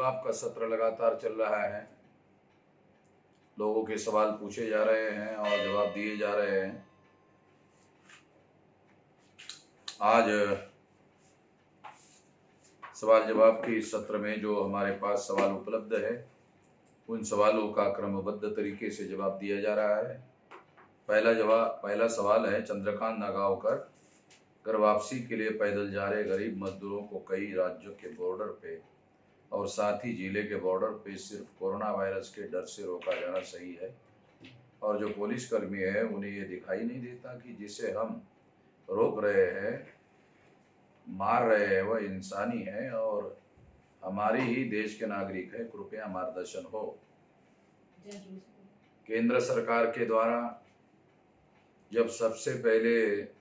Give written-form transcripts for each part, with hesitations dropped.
जवाब का सत्र लगातार चल रहा है। लोगों के सवाल पूछे जा रहे हैं और जवाब दिए जा रहे हैं। आज सवाल जवाब के इस सत्र में जो हमारे पास सवाल उपलब्ध है, उन सवालों का क्रमबद्ध तरीके से जवाब दिया जा रहा है। पहला सवाल है, चंद्रकांत नागावकर घर वापसी के लिए पैदल जा रहे गरीब मजदूरों को कई राज्यों के बॉर्डर पे और साथ ही जिले के बॉर्डर पे सिर्फ कोरोना वायरस के डर से रोका जाना सही है, और जो पुलिसकर्मी है उन्हें ये दिखाई नहीं देता कि जिसे हम रोक रहे हैं, मार रहे हैं, वह इंसानी है और हमारे ही देश के नागरिक है। कृपया मार्गदर्शन हो। केंद्र सरकार के द्वारा जब सबसे पहले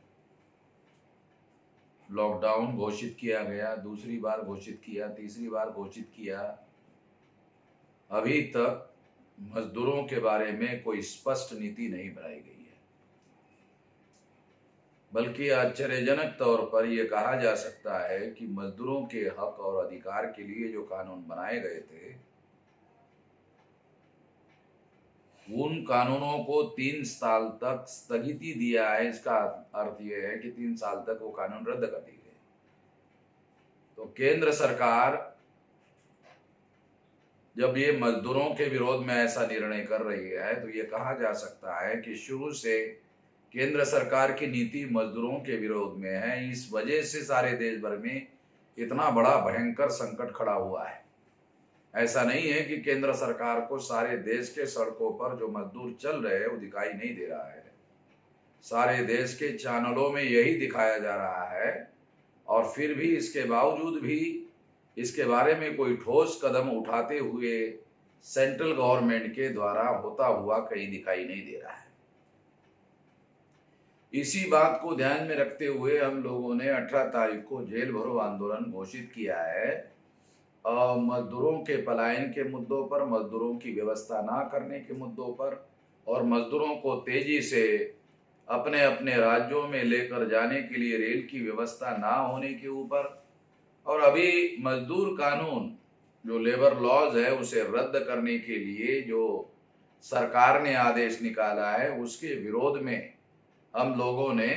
लॉकडाउन घोषित किया गया, दूसरी बार घोषित किया, तीसरी बार घोषित किया, अभी तक मजदूरों के बारे में कोई स्पष्ट नीति नहीं बनाई गई है। बल्कि आश्चर्यजनक तौर पर यह कहा जा सकता है कि मजदूरों के हक और अधिकार के लिए जो कानून बनाए गए थे, उन कानूनों को 3 साल तक स्थगिति दिया है। इसका अर्थ यह है कि 3 साल तक वो कानून रद्द कर दिए गए। तो केंद्र सरकार जब ये मजदूरों के विरोध में ऐसा निर्णय कर रही है, तो ये कहा जा सकता है कि शुरू से केंद्र सरकार की नीति मजदूरों के विरोध में है। इस वजह से सारे देश भर में इतना बड़ा भयंकर संकट खड़ा हुआ है। ऐसा नहीं है कि केंद्र सरकार को सारे देश के सड़कों पर जो मजदूर चल रहे हैं वो दिखाई नहीं दे रहा है। सारे देश के चैनलों में यही दिखाया जा रहा है, और फिर भी इसके बावजूद भी इसके बारे में कोई ठोस कदम उठाते हुए सेंट्रल गवर्नमेंट के द्वारा होता हुआ कहीं दिखाई नहीं दे रहा है। इसी बात को ध्यान में रखते हुए हम लोगों ने 18 तारीख को जेल भरो आंदोलन घोषित किया है। मजदूरों के पलायन के मुद्दों पर, मजदूरों की व्यवस्था ना करने के मुद्दों पर, और मजदूरों को तेजी से अपने अपने राज्यों में लेकर जाने के लिए रेल की व्यवस्था ना होने के ऊपर, और अभी मजदूर कानून जो लेबर लॉज है उसे रद्द करने के लिए जो सरकार ने आदेश निकाला है, उसके विरोध में हम लोगों ने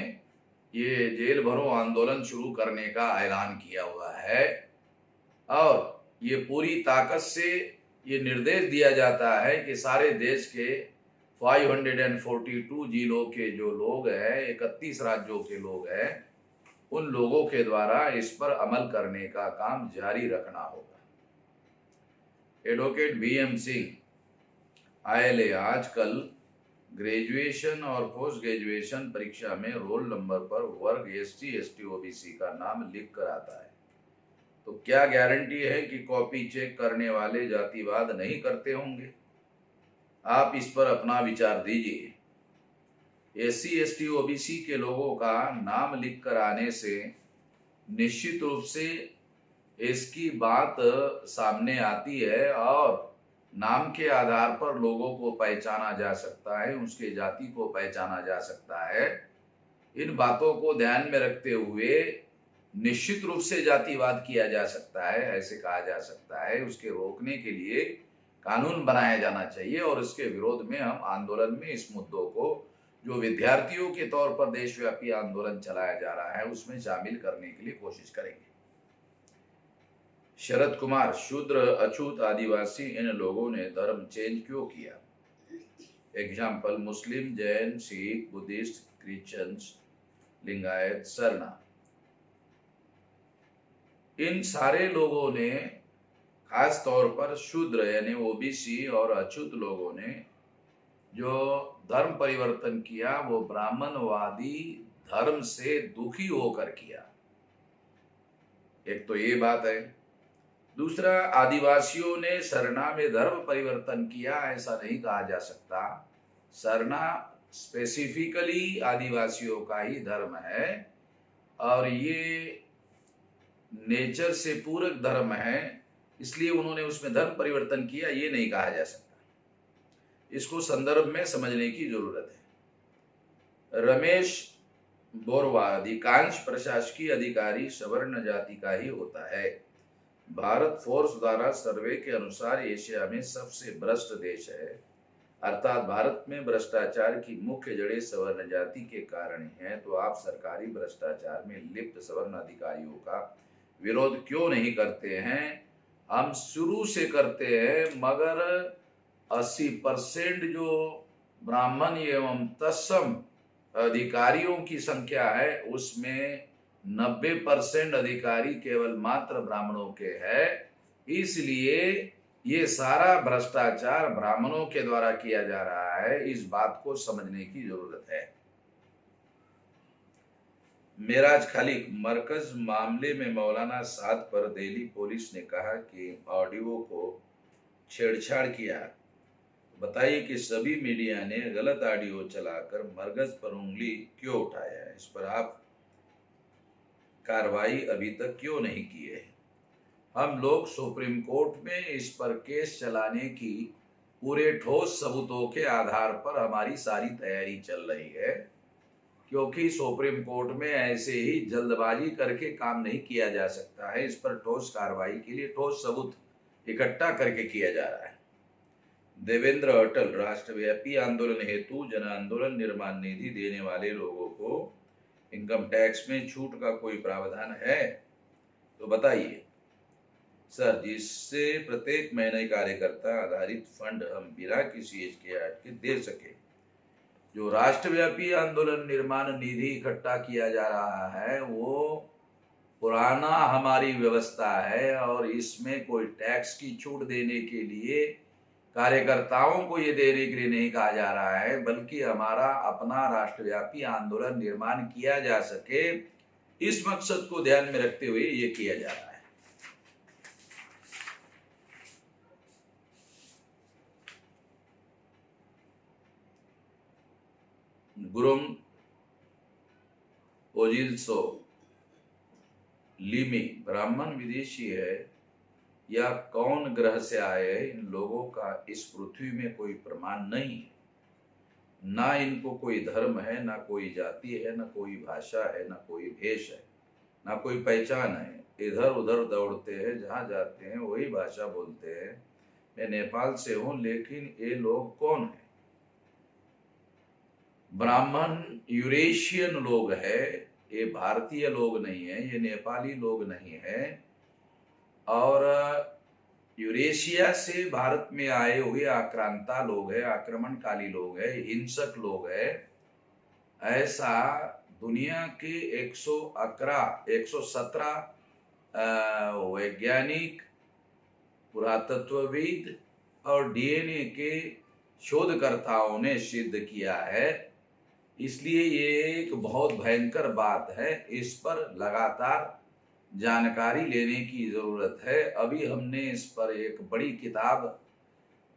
ये जेल भरो आंदोलन शुरू करने का ऐलान किया हुआ है। और ये पूरी ताकत से ये निर्देश दिया जाता है कि सारे देश के 542 जिलों के जो लोग हैं, 31 राज्यों के लोग हैं, उन लोगों के द्वारा इस पर अमल करने का काम जारी रखना होगा। एडवोकेट BM सिंह ILA आजकल ग्रेजुएशन और पोस्ट ग्रेजुएशन परीक्षा में रोल नंबर पर वर्ग SC ST OBC का नाम लिख कर आता है, तो क्या गारंटी है कि कॉपी चेक करने वाले जातिवाद नहीं करते होंगे? आप इस पर अपना विचार दीजिए। SC ST OBC के लोगों का नाम लिख कर आने से निश्चित रूप से इसकी बात सामने आती है, और नाम के आधार पर लोगों को पहचाना जा सकता है, उसके जाति को पहचाना जा सकता है। इन बातों को ध्यान में रखते हुए निश्चित रूप से जातिवाद किया जा सकता है, ऐसे कहा जा सकता है। उसके रोकने के लिए कानून बनाया जाना चाहिए, और इसके विरोध में हम आंदोलन में इस मुद्दों को जो विद्यार्थियों के तौर पर देशव्यापी आंदोलन चलाया जा रहा है उसमें शामिल करने के लिए कोशिश करेंगे। शरद कुमार, शूद्र, अछूत, आदिवासी, इन लोगों ने धर्म चेंज क्यों किया? एग्जाम्पल, मुस्लिम, जैन, सिख, बुद्धिस्ट, क्रिश्चियंस, लिंगायत, सरना। इन सारे लोगों ने, खास तौर पर शूद्र यानी OBC और अछूत लोगों ने जो धर्म परिवर्तन किया वो ब्राह्मणवादी धर्म से दुखी होकर किया। एक तो ये बात है। दूसरा, आदिवासियों ने सरना में धर्म परिवर्तन किया, ऐसा नहीं कहा जा सकता। सरना स्पेसिफिकली आदिवासियों का ही धर्म है, और ये नेचर से पूरक धर्म है, इसलिए उन्होंने उसमें धर्म परिवर्तन किया, ये नहीं कहा जा सकता। इसको संदर्भ में समझने की जरूरत है। रमेश बोरवा, अधिकांश प्रशासकीय अधिकारी सवर्ण जाति का ही होता है। भारत फोर्स द्वारा सर्वे के अनुसार एशिया में सबसे भ्रष्ट देश है, अर्थात भारत में भ्रष्टाचार की मुख्य जड़ें सवर्ण जाति के कारण ही हैं। तो आप सरकारी भ्रष्टाचार में लिप्त सवर्ण अधिकारियों का विरोध क्यों नहीं करते हैं? हम शुरू से करते हैं, मगर 80% जो ब्राह्मण एवं तत्सम अधिकारियों की संख्या है, उसमें 90% अधिकारी केवल मात्र ब्राह्मणों के हैं। इसलिए ये सारा भ्रष्टाचार ब्राह्मणों के द्वारा किया जा रहा है, इस बात को समझने की जरूरत है। मेराज खलीक मरकज मामले में मौलाना साद पर दिल्ली पुलिस ने कहा कि ऑडियो को छेड़छाड़ किया। बताइए कि सभी मीडिया ने गलत ऑडियो चलाकर मरकज पर उंगली क्यों उठाया है? इस पर आप कार्रवाई अभी तक क्यों नहीं की है? हम लोग सुप्रीम कोर्ट में इस पर केस चलाने की पूरे ठोस सबूतों के आधार पर हमारी सारी तैयारी चल रही है, क्योंकि सुप्रीम कोर्ट में ऐसे ही जल्दबाजी करके काम नहीं किया जा सकता है। इस पर ठोस कार्रवाई के लिए ठोस सबूत इकट्ठा करके किया जा रहा है। देवेंद्र अटल राष्ट्रव्यापी आंदोलन हेतु जन आंदोलन निर्माण निधि देने वाले लोगों को इनकम टैक्स में छूट का कोई प्रावधान है तो बताइए सर, जिससे प्रत्येक महीने कार्यकर्ता आधारित फंड हम बिना किसी हिचकिचाहट के दे सके। जो राष्ट्रव्यापी आंदोलन निर्माण निधि इकट्ठा किया जा रहा है वो पुराना हमारी व्यवस्था है, और इसमें कोई टैक्स की छूट देने के लिए कार्यकर्ताओं को ये देने के लिए नहीं कहा जा रहा है, बल्कि हमारा अपना राष्ट्रव्यापी आंदोलन निर्माण किया जा सके, इस मकसद को ध्यान में रखते हुए ये किया जा रहा है। गुरुम ओजिल्सो लिमी ब्राह्मण विदेशी है या कौन ग्रह से आए हैं? इन लोगों का इस पृथ्वी में कोई प्रमाण नहीं है। ना इनको कोई धर्म है, ना कोई जाति है, ना कोई भाषा है, ना कोई भेष है, ना कोई पहचान है। इधर उधर दौड़ते हैं, जहाँ जाते हैं वही भाषा बोलते हैं। मैं नेपाल से हूँ, लेकिन ये लोग कौन है? ब्राह्मण यूरेशियन लोग है, ये भारतीय लोग नहीं है, ये नेपाली लोग नहीं है, और यूरेशिया से भारत में आए हुए आक्रांता लोग है, आक्रमणकाली लोग है, हिंसक लोग है। ऐसा दुनिया के 117 वैज्ञानिक, पुरातत्वविद और डीएनए के शोधकर्ताओं ने सिद्ध किया है। इसलिए ये एक बहुत भयंकर बात है, इस पर लगातार जानकारी लेने की जरूरत है। अभी हमने इस पर एक बड़ी किताब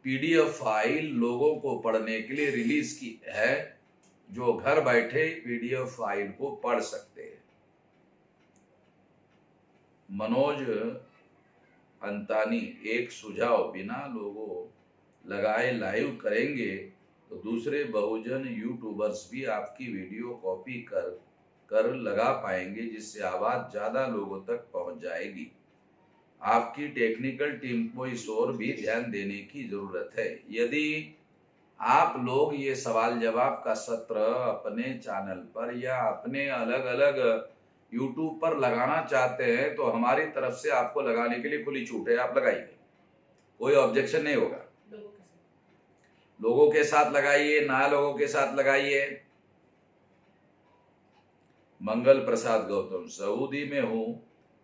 पीडीएफ फाइल लोगों को पढ़ने के लिए रिलीज की है, जो घर बैठे पीडीएफ फाइल को पढ़ सकते हैं। मनोज अंतानी एक सुझाव, बिना लोगों लगाए लाइव करेंगे तो दूसरे बहुजन यूट्यूबर्स भी आपकी वीडियो कॉपी कर लगा पाएंगे, जिससे आवाज ज्यादा लोगों तक पहुंच जाएगी। आपकी टेक्निकल टीम को इस ओर भी ध्यान देने की जरूरत है। यदि आप लोग ये सवाल जवाब का सत्र अपने चैनल पर या अपने अलग अलग यूट्यूब पर लगाना चाहते हैं तो हमारी तरफ से आपको लगाने के लिए खुली छूट है, आप लगाइए, कोई ऑब्जेक्शन नहीं होगा। लोगों के साथ लगाइए, ना लोगों के साथ लगाइए। मंगल प्रसाद गौतम, सऊदी में हूं,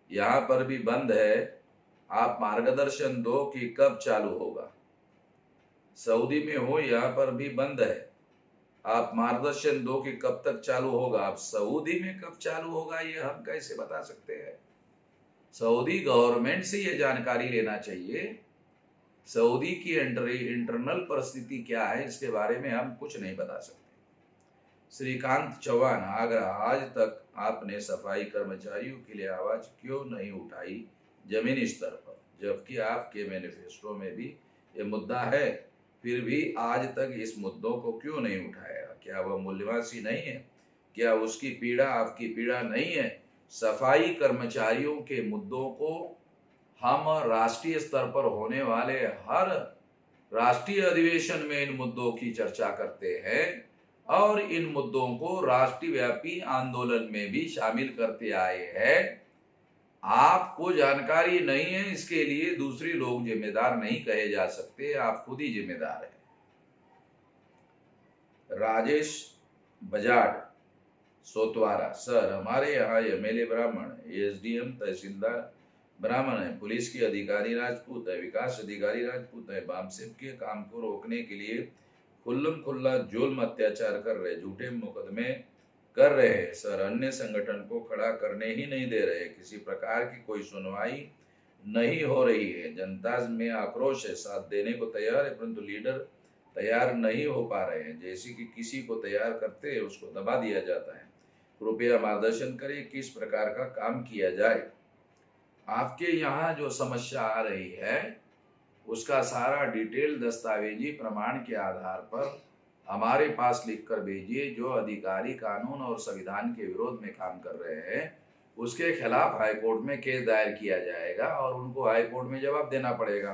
यहाँ पर भी बंद है, आप मार्गदर्शन दो कि कब चालू होगा। सऊदी में हूं, यहाँ पर भी बंद है, आप मार्गदर्शन दो कि कब तक चालू होगा। अब सऊदी में कब चालू होगा ये हम कैसे बता सकते हैं? सऊदी गवर्नमेंट से ये जानकारी लेना चाहिए। सऊदी की इंटरनल परिस्थिति क्या है इसके बारे में हम कुछ नहीं बता सकते। श्रीकांत चौहान, आगरा, आज तक आपने सफाई कर्मचारियों के लिए आवाज क्यों नहीं उठाई जमीनी स्तर पर, जबकि आपके मैनिफेस्टो में भी ये मुद्दा है, फिर भी आज तक इस मुद्दों को क्यों नहीं उठाया? क्या वह मूल्यवासी नहीं है? क्या उसकी पीड़ा आपकी पीड़ा नहीं है? सफाई कर्मचारियों के मुद्दों को हम राष्ट्रीय स्तर पर होने वाले हर राष्ट्रीय अधिवेशन में इन मुद्दों की चर्चा करते हैं और इन मुद्दों को राष्ट्रीय व्यापी आंदोलन में भी शामिल करते आए हैं। आपको जानकारी नहीं है, इसके लिए दूसरे लोग जिम्मेदार नहीं कहे जा सकते, आप खुद ही जिम्मेदार हैं। राजेश बजाज सोतवारा, सर हमारे यहाँ एमएलए ब्राह्मण, एसडीएम तहसीलदार ब्राह्मण है, पुलिस के अधिकारी राजपूत है, विकास अधिकारी राजपूत है, बामसेब के काम को रोकने के लिए खुल्लम खुल्ला जुल्म अत्याचार कर रहे, झूठे मुकदमे कर रहे हैं सर, अन्य संगठन को खड़ा करने ही नहीं दे रहे, किसी प्रकार की कोई सुनवाई नहीं हो रही है, जनता में आक्रोश है, साथ देने को तैयार है परंतु लीडर तैयार नहीं हो पा रहे हैं, जैसे कि किसी को तैयार करते हैं उसको दबा दिया जाता है, कृपया मार्गदर्शन करें किस प्रकार का काम किया जाए। आपके यहाँ जो समस्या आ रही है उसका सारा डिटेल दस्तावेजी प्रमाण के आधार पर हमारे पास लिखकर भेजिए। जो अधिकारी कानून और संविधान के विरोध में काम कर रहे हैं उसके खिलाफ हाईकोर्ट में केस दायर किया जाएगा और उनको हाईकोर्ट में जवाब देना पड़ेगा।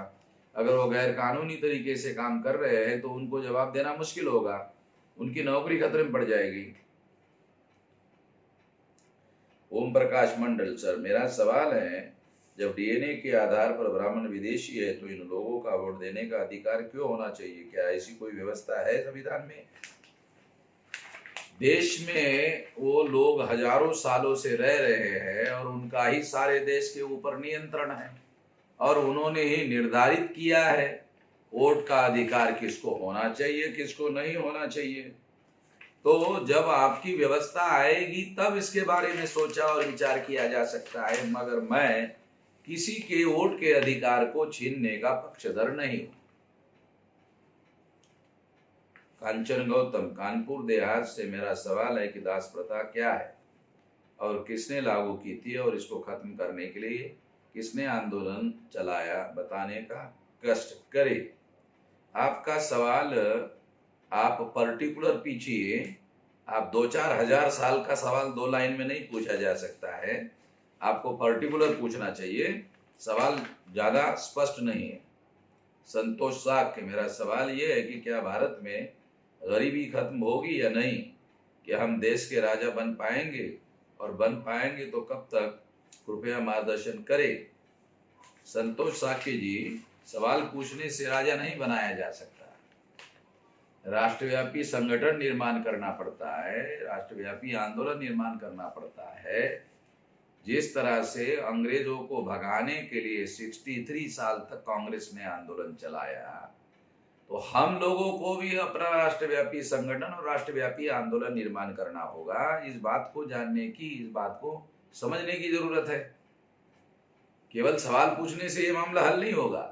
अगर वो गैर कानूनी तरीके से काम कर रहे हैं तो उनको जवाब देना मुश्किल होगा, उनकी नौकरी खतरे में पड़ जाएगी। ओम प्रकाश मंडल, सर मेरा सवाल है, जब डीएनए के आधार पर ब्राह्मण विदेशी है तो इन लोगों का वोट देने का अधिकार क्यों होना चाहिए? क्या ऐसी कोई व्यवस्था है संविधान में? देश में वो लोग हजारों सालों से रह रहे हैं और उनका ही सारे देश के ऊपर नियंत्रण है और उन्होंने ही निर्धारित किया है वोट का अधिकार किसको होना चाहिए किसको नहीं होना चाहिए। तो जब आपकी व्यवस्था आएगी तब इसके बारे में सोचा और विचार किया जा सकता है, मगर मैं किसी के वोट के अधिकार को छीनने का पक्षधर नहीं हूं। कांचन गौतम, कानपुर देहात से मेरा सवाल है कि दास प्रथा क्या है और किसने लागू की थी और इसको खत्म करने के लिए किसने आंदोलन चलाया, बताने का कष्ट करें। आपका सवाल आप पर्टिकुलर पीछिए, आप 2-4 हजार साल का सवाल 2 लाइन में नहीं पूछा जा सकता है, आपको पर्टिकुलर पूछना चाहिए, सवाल ज्यादा स्पष्ट नहीं है। संतोष साक्य, मेरा सवाल ये है कि क्या भारत में गरीबी खत्म होगी या नहीं, क्या हम देश के राजा बन पाएंगे और बन पाएंगे तो कब तक, कृपया मार्गदर्शन करें। संतोष साक्य जी, सवाल पूछने से राजा नहीं बनाया जा सकता, राष्ट्रव्यापी संगठन निर्माण करना पड़ता है, राष्ट्रव्यापी आंदोलन निर्माण करना पड़ता है। जिस तरह से अंग्रेजों को भगाने के लिए 63 साल तक कांग्रेस ने आंदोलन चलाया, तो हम लोगों को भी अपना राष्ट्रव्यापी संगठन और राष्ट्रव्यापी आंदोलन निर्माण करना होगा। इस बात को जानने की, इस बात को समझने की जरूरत है। केवल सवाल पूछने से ये मामला हल नहीं होगा।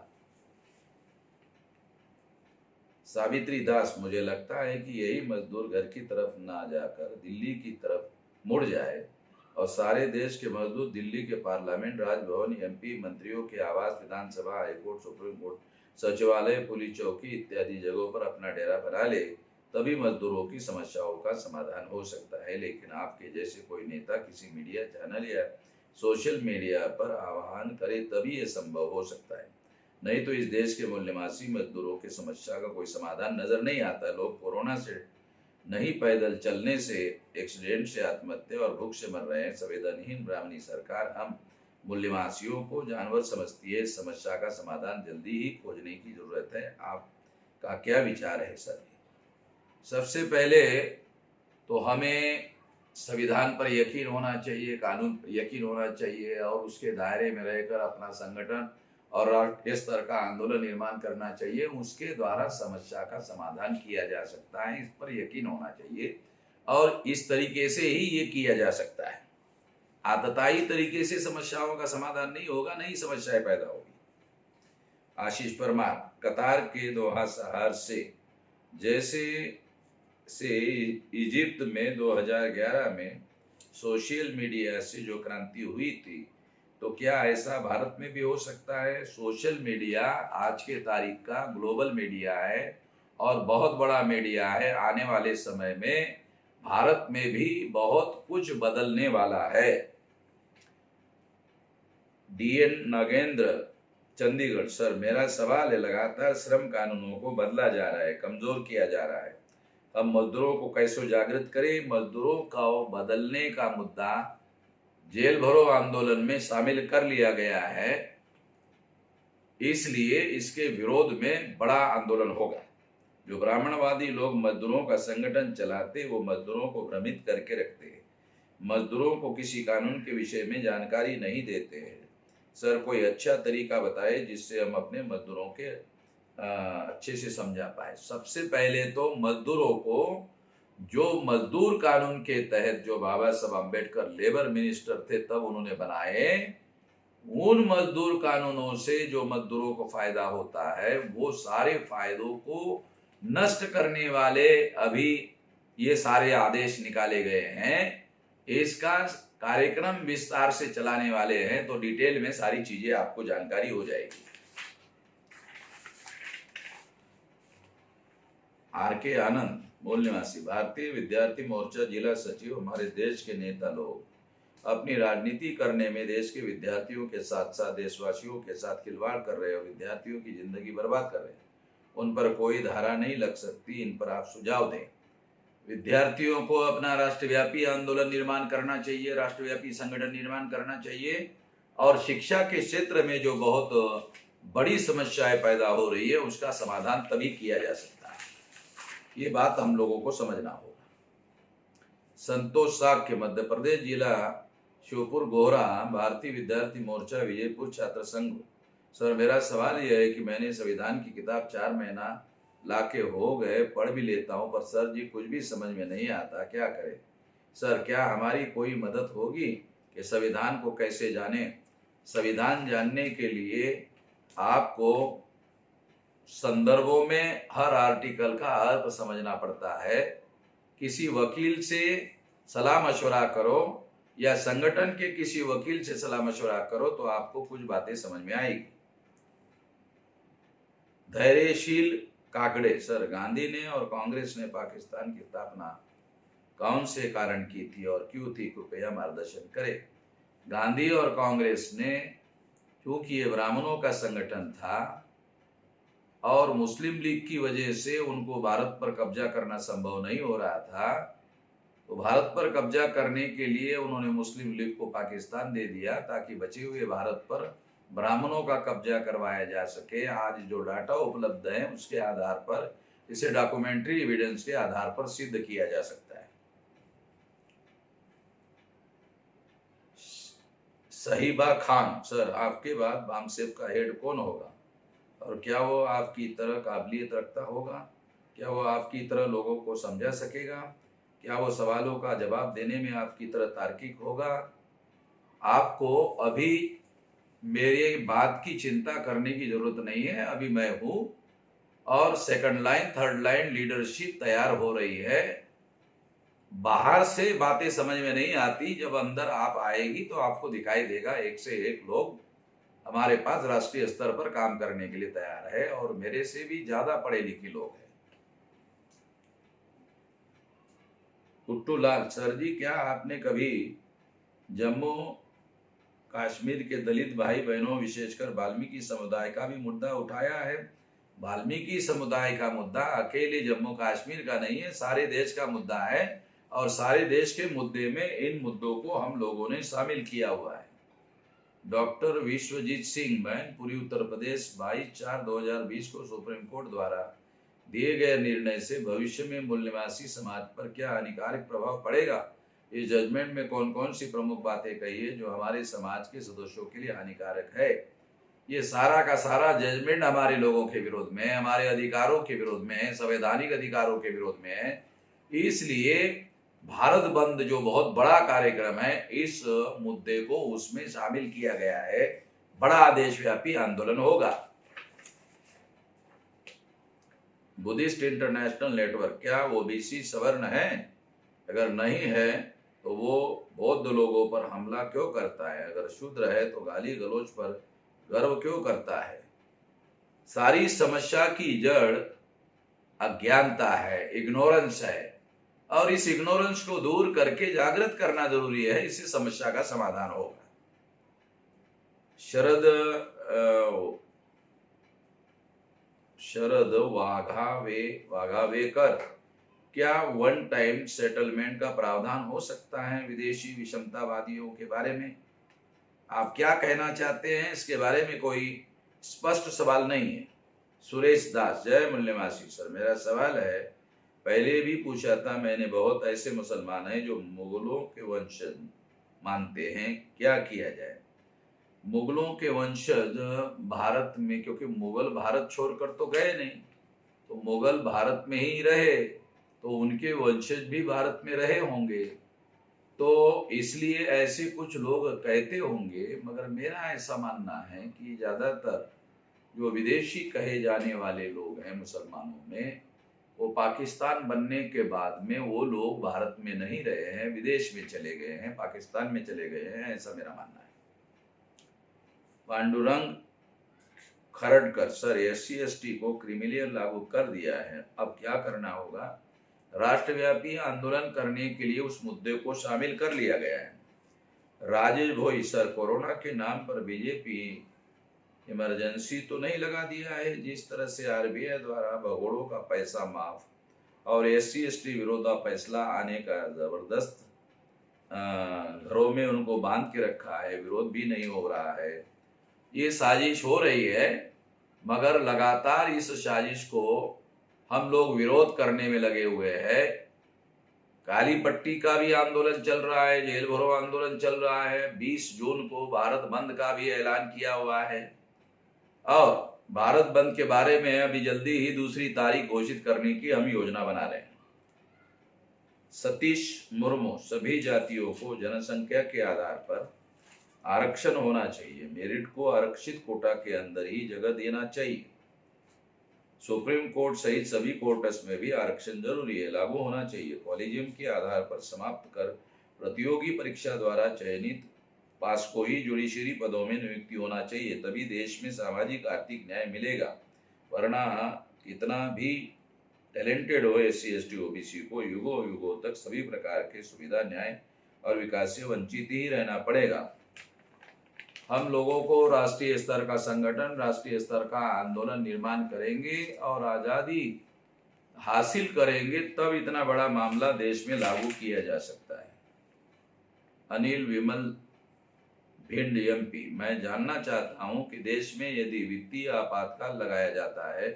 सावित्री दास, मुझे लगता है कि यही मजदूर घर की तरफ ना जाकर दिल्ली की तरफ मुड़ जाए और सारे देश के मजदूर दिल्ली के पार्लियामेंट, राजभवन, एमपी मंत्रियों के आवास, विधानसभा, हाईकोर्ट, सुप्रीम कोर्ट, सचिवालय, पुलिस चौकी इत्यादि जगहों पर अपना डेरा बना ले, तभी मजदूरों की समस्याओं का समाधान हो सकता है। लेकिन आपके जैसे कोई नेता किसी मीडिया चैनल या सोशल मीडिया पर आह्वान करे तभी यह संभव हो सकता है, नहीं तो इस देश के मूल्यवासी मजदूरों की समस्या का कोई समाधान नजर नहीं आता। लोग कोरोना से नहीं, पैदल चलने से, एक्सीडेंट से, आत्महत्या और भूख से मर रहे हैं। संवेदनहीन ब्राह्मणी सरकार हम मूल्यवासियों को जानवर समझती है। समस्या का समाधान जल्दी ही खोजने की जरूरत है। आपका क्या विचार है सर? सबसे पहले तो हमें संविधान पर यकीन होना चाहिए, कानून पर यकीन होना चाहिए और उसके दायरे में रहकर अपना संगठन और राष्ट्रीय स्तर का आंदोलन निर्माण करना चाहिए। उसके द्वारा समस्या का समाधान किया जा सकता है, इस पर यकीन होना चाहिए और इस तरीके से ही ये किया जा सकता है। आतताई तरीके से समस्याओं का समाधान नहीं होगा, नई समस्याएं पैदा होगी। आशीष परमार, कतार के दोहा शहर से जैसे से इजिप्ट में 2011 में सोशल मीडिया से जो क्रांति हुई थी, तो क्या ऐसा भारत में भी हो सकता है? सोशल मीडिया आज के तारीख का ग्लोबल मीडिया है और बहुत बड़ा मीडिया है। आने वाले समय में भारत में भी बहुत कुछ बदलने वाला है। DN नागेंद्र चंडीगढ़। सर मेरा सवाल है, लगातार श्रम कानूनों को बदला जा रहा है, कमजोर किया जा रहा है, हम मजदूरों को कैसे जागृत करें? मजदूरों का बदलने का मुद्दा जेल भरो आंदोलन में शामिल कर लिया गया है, इसलिए इसके विरोध में बड़ा आंदोलन होगा। जो ब्राह्मणवादी लोग मजदूरों का संगठन चलाते, वो मजदूरों को भ्रमित करके रखते हैं, मजदूरों को किसी कानून के विषय में जानकारी नहीं देते हैं। सर कोई अच्छा तरीका बताए जिससे हम अपने मजदूरों के अच्छे से समझा पाए। सबसे पहले तो मजदूरों को, जो मजदूर कानून के तहत जो बाबा साहब अम्बेडकर लेबर मिनिस्टर थे तब उन्होंने बनाए, उन मजदूर कानूनों से जो मजदूरों को फायदा होता है, वो सारे फायदों को नष्ट करने वाले अभी ये सारे आदेश निकाले गए हैं। इसका कार्यक्रम विस्तार से चलाने वाले हैं, तो डिटेल में सारी चीजें आपको जानकारी हो जाएगी। RK आनंद मूल निवासी। भारतीय विद्यार्थी मोर्चा जिला सचिव। हमारे देश के नेता लोग अपनी राजनीति करने में देश के विद्यार्थियों के साथ साथ देशवासियों के साथ खिलवाड़ कर रहे हो, विद्यार्थियों की जिंदगी बर्बाद कर रहे हैं। उन पर कोई धारा नहीं लग सकती, इन पर आप सुझाव दें। विद्यार्थियों को अपना राष्ट्रव्यापी आंदोलन निर्माण करना चाहिए, राष्ट्रव्यापी संगठन निर्माण करना चाहिए, और शिक्षा के क्षेत्र में जो बहुत बड़ी समस्याएं पैदा हो रही है उसका समाधान तभी किया जा सकता है। ये बात हम लोगों को समझना होगा। संतोष साक्य मध्य प्रदेश जिला श्योपुर गोहरा, भारतीय विद्यार्थी मोर्चा विजयपुर छात्र संघ। सर मेरा सवाल यह है कि मैंने संविधान की किताब 4 महीना लाके हो गए, पढ़ भी लेता हूं, पर सर जी कुछ भी समझ में नहीं आता, क्या करें? सर क्या हमारी कोई मदद होगी कि संविधान को कैसे जाने? संविधान जानने के लिए आपको संदर्भों में हर आर्टिकल का अर्थ समझना पड़ता है। किसी वकील से सलाह मशवरा करो या संगठन के किसी वकील से सलाह मशवरा करो तो आपको कुछ बातें समझ में आएगी। धैर्यशील काकड़े। सर गांधी ने और कांग्रेस ने पाकिस्तान की स्थापना कौन से कारण की थी और क्यों थी, कृपया मार्गदर्शन करें। गांधी और कांग्रेस ने, क्योंकि ये ब्राह्मणों का संगठन था और मुस्लिम लीग की वजह से उनको भारत पर कब्जा करना संभव नहीं हो रहा था, तो भारत पर कब्जा करने के लिए उन्होंने मुस्लिम लीग को पाकिस्तान दे दिया ताकि बचे हुए भारत पर ब्राह्मणों का कब्जा करवाया जा सके। आज जो डाटा उपलब्ध है उसके आधार पर, इसे डॉक्यूमेंट्री एविडेंस के आधार पर सिद्ध किया जा सकता है। सहीबा खान। सर आपके बाद बामसेफ का हेड कौन होगा और क्या वो आपकी तरह काबिलियत रखता होगा? क्या वो आपकी तरह लोगों को समझा सकेगा? क्या वो सवालों का जवाब देने में आपकी तरह तार्किक होगा? आपको अभी मेरे बात की चिंता करने की जरूरत नहीं है। अभी मैं हूं और second line third line leadership तैयार हो रही है। बाहर से बातें समझ में नहीं आती, जब अंदर आप आएगी तो आपको दिखाई देगा एक से एक लोग हमारे पास राष्ट्रीय स्तर पर काम करने के लिए तैयार है और मेरे से भी ज्यादा पढ़े लिखे लोग हैं। कुट्टू लाल। सर जी क्या आपने कभी जम्मू कश्मीर के दलित भाई बहनों विशेषकर वाल्मीकि समुदाय का भी मुद्दा उठाया है? वाल्मीकि समुदाय का मुद्दा अकेले जम्मू कश्मीर का नहीं है, सारे देश का मुद्दा है और सारे देश के मुद्दे में इन मुद्दों को हम लोगों ने शामिल किया हुआ है। डॉक्टर विश्वजीत सिंह मैनपुरी उत्तर प्रदेश 22/4/2020 को सुप्रीम कोर्ट द्वारा दिए गए निर्णय से भविष्य में मूल निवासी समाज पर क्या हानिकारक प्रभाव पड़ेगा? इस जजमेंट में कौन कौन सी प्रमुख बातें कही है जो हमारे समाज के सदस्यों के लिए हानिकारक है? ये सारा का सारा जजमेंट हमारे लोगों के विरोध में है, हमारे अधिकारों के विरोध में है, संवैधानिक अधिकारों के विरोध में है। इसलिए भारत बंद जो बहुत बड़ा कार्यक्रम है, इस मुद्दे को उसमें शामिल किया गया है। बड़ा देशव्यापी आंदोलन होगा। बुद्धिस्ट इंटरनेशनल नेटवर्क क्या ओबीसी सवर्ण है? अगर नहीं है तो वो बौद्ध लोगों पर हमला क्यों करता है? अगर शूद्र है तो गाली गलौज पर गर्व क्यों करता है? सारी समस्या की जड़ अज्ञानता है, इग्नोरेंस है, और इस इग्नोरेंस को दूर करके जागृत करना जरूरी है। इससे समस्या का समाधान होगा। शरद शरद वाघावेकर, क्या वन टाइम सेटलमेंट का प्रावधान हो सकता है विदेशी विषमतावादियों के बारे में? आप क्या कहना चाहते हैं इसके बारे में कोई स्पष्ट सवाल नहीं है। सुरेश दास, जय मूल्यवासी सर, मेरा सवाल है, पहले भी पूछा था मैंने, बहुत ऐसे मुसलमान हैं जो मुगलों के वंशज मानते हैं, क्या किया जाए? मुगलों के वंशज भारत में, क्योंकि मुगल भारत छोड़कर तो गए नहीं, तो मुगल भारत में ही रहे, तो उनके वंशज भी भारत में रहे होंगे, तो इसलिए ऐसे कुछ लोग कहते होंगे। मगर मेरा ऐसा मानना है कि ज्यादातर जो विदेशी कहे जाने वाले लोग हैं मुसलमानों में, वो पाकिस्तान बनने के बाद में वो लोग भारत में नहीं रहे हैं, विदेश में चले गए हैं, पाकिस्तान में चले गए हैं, ऐसा मेरा मानना है। पांडुरंग खरड़कर, सर SC/ST को क्रिमिनल लागू कर दिया है, अब क्या करना होगा? राष्ट्रव्यापी आंदोलन करने के लिए उस मुद्दे को शामिल कर लिया गया है। राजेश भोई, सर कोरोना के नाम पर बीजेपी इमरजेंसी तो नहीं लगा दिया है? जिस तरह से RBI द्वारा भगोड़ों का पैसा माफ और SC/ST विरोधा फैसला आने का जबरदस्त घरों में उनको बांध के रखा है, विरोध भी नहीं हो रहा है, ये साजिश हो रही है। मगर लगातार इस साजिश को हम लोग विरोध करने में लगे हुए हैं। काली पट्टी का भी आंदोलन चल रहा है, जेल भरो आंदोलन चल रहा है, 20 जून को भारत बंद का भी ऐलान किया हुआ है, और भारत बंद के बारे में अभी जल्दी ही दूसरी तारीख घोषित करने की हम योजना बना रहे हैं। सतीश मुर्मू, सभी जातियों को जनसंख्या के आधार पर आरक्षण होना चाहिए, मेरिट को आरक्षित कोटा के अंदर ही जगह देना चाहिए। सुप्रीम कोर्ट सहित सभी कोर्ट्स में भी आरक्षण जरूरी है, लागू होना चाहिए। कॉलेजियम के आधार पर समाप्त कर प्रतियोगी परीक्षा द्वारा चयनित पास को ही जुडिशरी पदों में नियुक्ति होना चाहिए, तभी देश में सामाजिक आर्थिक न्याय मिलेगा, वरना कितना भी टैलेंटेड हो SC/ST OBC को युगों युगों तक सभी प्रकार के सुविधा, न्याय और विकास से वंचित ही रहना पड़ेगा। हम लोगों को राष्ट्रीय स्तर का संगठन, राष्ट्रीय स्तर का आंदोलन निर्माण करेंगे और आजादी हासिल करेंगे, तब इतना बड़ा मामला देश में लागू किया जा सकता है। अनिल विमल भिंड MP, मैं जानना चाहता हूं कि देश में यदि वित्तीय आपातकाल लगाया जाता है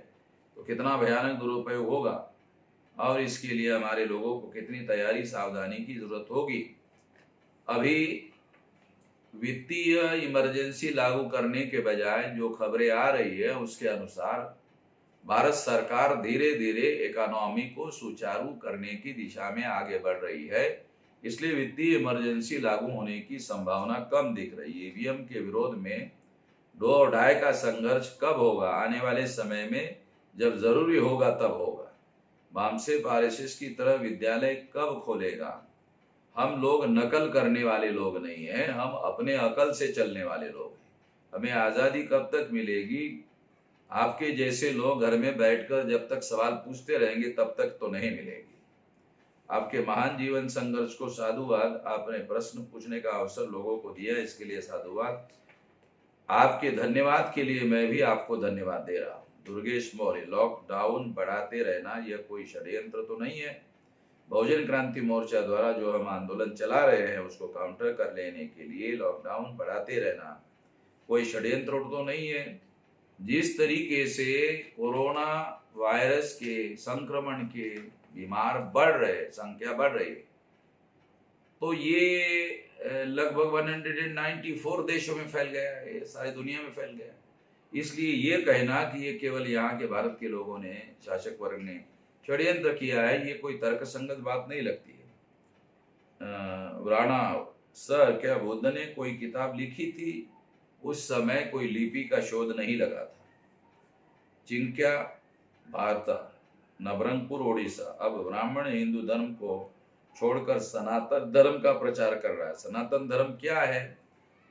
तो कितना भयानक दुरुपयोग होगा और इसके लिए हमारे लोगों को कितनी तैयारी, सावधानी की जरूरत होगी। अभी वित्तीय इमरजेंसी लागू करने के बजाय जो खबरें आ रही है उसके अनुसार भारत सरकार धीरे धीरे इकोनॉमी को सुचारू करने की दिशा में आगे बढ़ रही है, इसलिए वित्तीय इमरजेंसी लागू होने की संभावना कम दिख रही है। EVM के विरोध में 2 और 2.5 का संघर्ष कब होगा? आने वाले समय में, जब जरूरी होगा तब होगा। बामसेफ RSS की तरह विद्यालय कब खोलेगा? हम लोग नकल करने वाले लोग नहीं हैं, हम अपने अकल से चलने वाले लोग हैं। हमें आज़ादी कब तक मिलेगी? आपके जैसे लोग घर में बैठकर जब तक सवाल पूछते रहेंगे तब तक तो नहीं मिलेगी। आपके महान जीवन संघर्ष को साधुवाद, आपने प्रश्न पूछने का अवसर लोगों को दिया, इसके लिए साधुवाद। आपके धन्यवाद के लिए मैं भी आपको धन्यवाद दे रहा हूँ। दुर्गेश मौर्य, लॉकडाउन बढ़ाते रहना यह कोई षड्यंत्र तो नहीं है? बहुजन क्रांति मोर्चा द्वारा जो हम आंदोलन चला रहे हैं उसको काउंटर कर लेने के लिए लॉकडाउन बढ़ाते रहना कोई षड्यंत्र तो नहीं है? जिस तरीके से कोरोना वायरस के संक्रमण के बीमार बढ़ रहे, संख्या बढ़ रही है, तो ये लगभग 194 देशों में फैल गया है, सारी दुनिया में फैल गया है। इसलिए ये कहना कि ये केवल यहाँ के भारत के लोगों ने, शासक वर्ग ने षड्यंत्र किया है, ये कोई तर्कसंगत बात नहीं लगती है। राणा, सर क्या बुद्ध ने कोई किताब लिखी थी? उस समय कोई लिपि का शोध नहीं लगा था। चिंक्या भारता, नवरंगपुर ओडिशा, अब ब्राह्मण हिंदू धर्म को छोड़कर सनातन धर्म का प्रचार कर रहा है। सनातन धर्म क्या है?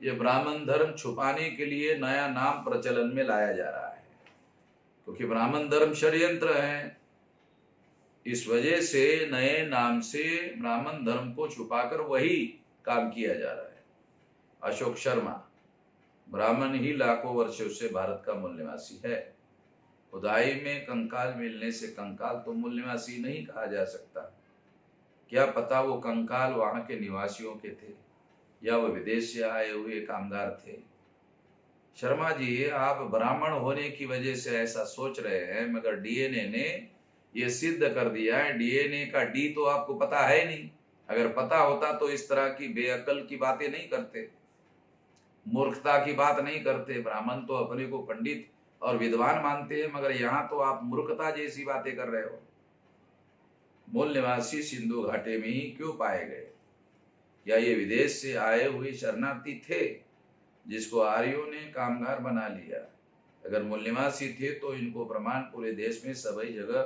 ये ब्राह्मण धर्म छुपाने के लिए नया नाम प्रचलन में लाया जा रहा है, क्योंकि ब्राह्मण धर्म षड्यंत्र है, इस वजह से नए नाम से ब्राह्मण धर्म को छुपाकर वही काम किया जा रहा है। अशोक शर्मा, ब्राह्मण ही लाखों वर्षों से भारत का मूल निवासी है। खुदाई में कंकाल मिलने से कंकाल तो मूल निवासी नहीं कहा जा सकता। क्या पता वो कंकाल वहां के निवासियों के थे या वो विदेश से आए हुए कामगार थे। शर्मा जी, आप ब्राह्मण होने की वजह से ऐसा सोच रहे हैं, मगर डीएनए ने ये सिद्ध कर दिया है। डीएनए का डी तो आपको पता है नहीं। अगर पता होता तो इस तरह की बेअकल की बातें नहीं करते, मूर्खता की बात नहीं करते। ब्राह्मण तो अपने को पंडित और विद्वान मानते हैं, मगर यहाँ तो आप मूर्खता जैसी बातें कर रहे हो। मूल निवासी सिंधु घाटी में ही क्यों पाए गए? या ये विदेश से आए हुए शरणार्थी थे जिसको आर्यों ने कामगार बना लिया? अगर मूल निवासी थे तो इनको प्रमाण पूरे देश में सभी जगह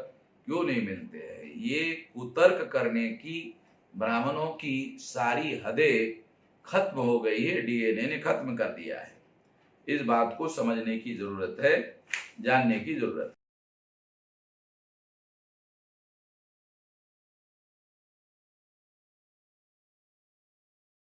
क्यों नहीं मिलते हैं? ये कुतर्क करने की ब्राह्मणों की सारी हदें खत्म हो गई है। डीएनए ने खत्म कर दिया है। इस बात को समझने की जरूरत है, जानने की जरूरत है।